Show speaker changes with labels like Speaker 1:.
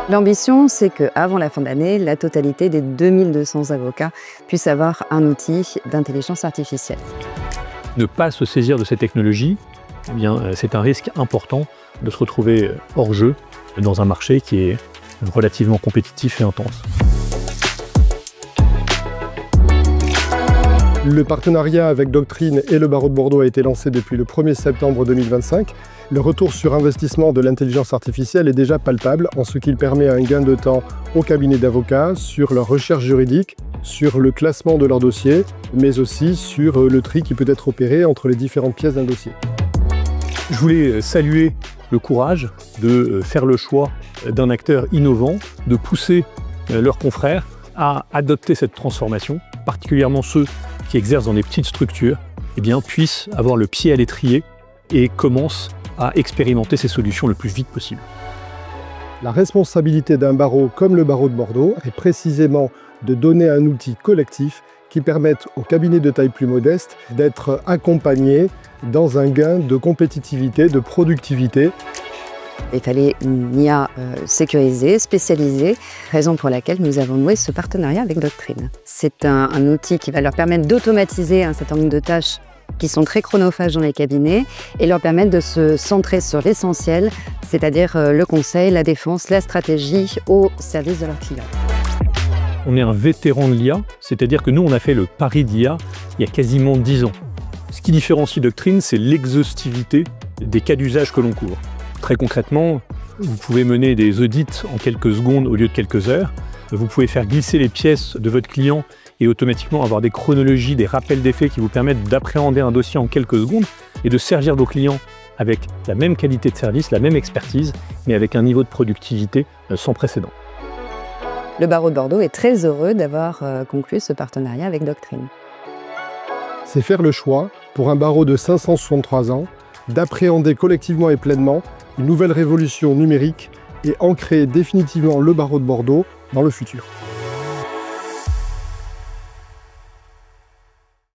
Speaker 1: L'ambition, c'est qu'avant la fin de l'année, la totalité des 2200 avocats puissent avoir un outil d'intelligence artificielle.
Speaker 2: Ne pas se saisir de ces technologies, eh bien, c'est un risque important de se retrouver hors jeu dans un marché qui est relativement compétitif et intense.
Speaker 3: Le partenariat avec Doctrine et le barreau de Bordeaux a été lancé depuis le 1er septembre 2025. Le retour sur investissement de l'intelligence artificielle est déjà palpable en ce qu'il permet un gain de temps aux cabinets d'avocats sur leur recherche juridique, sur le classement de leur dossier, mais aussi sur le tri qui peut être opéré entre les différentes pièces d'un dossier.
Speaker 2: Je voulais saluer le courage de faire le choix d'un acteur innovant, de pousser leurs confrères à adopter cette transformation, particulièrement ceux qui exercent dans des petites structures, eh bien, puissent avoir le pied à l'étrier et commencent à expérimenter ces solutions le plus vite possible.
Speaker 3: La responsabilité d'un barreau comme le barreau de Bordeaux est précisément de donner un outil collectif qui permette aux cabinets de taille plus modeste d'être accompagnés dans un gain de compétitivité, de productivité.
Speaker 1: Il fallait une IA sécurisée, spécialisée, raison pour laquelle nous avons noué ce partenariat avec Doctrine. C'est un outil qui va leur permettre d'automatiser un certain nombre de tâches qui sont très chronophages dans les cabinets et leur permettre de se centrer sur l'essentiel, c'est-à-dire le conseil, la défense, la stratégie au service de leurs clients.
Speaker 2: On est un vétéran de l'IA, c'est-à-dire que nous, on a fait le pari d'IA il y a quasiment 10 ans. Ce qui différencie Doctrine, c'est l'exhaustivité des cas d'usage que l'on couvre. Très concrètement, vous pouvez mener des audits en quelques secondes au lieu de quelques heures. Vous pouvez faire glisser les pièces de votre client et automatiquement avoir des chronologies, des rappels d'effets qui vous permettent d'appréhender un dossier en quelques secondes et de servir vos clients avec la même qualité de service, la même expertise, mais avec un niveau de productivité sans précédent.
Speaker 1: Le barreau de Bordeaux est très heureux d'avoir conclu ce partenariat avec Doctrine.
Speaker 3: C'est faire le choix, pour un barreau de 563 ans, d'appréhender collectivement et pleinement une nouvelle révolution numérique et ancrer définitivement le barreau de Bordeaux dans le futur.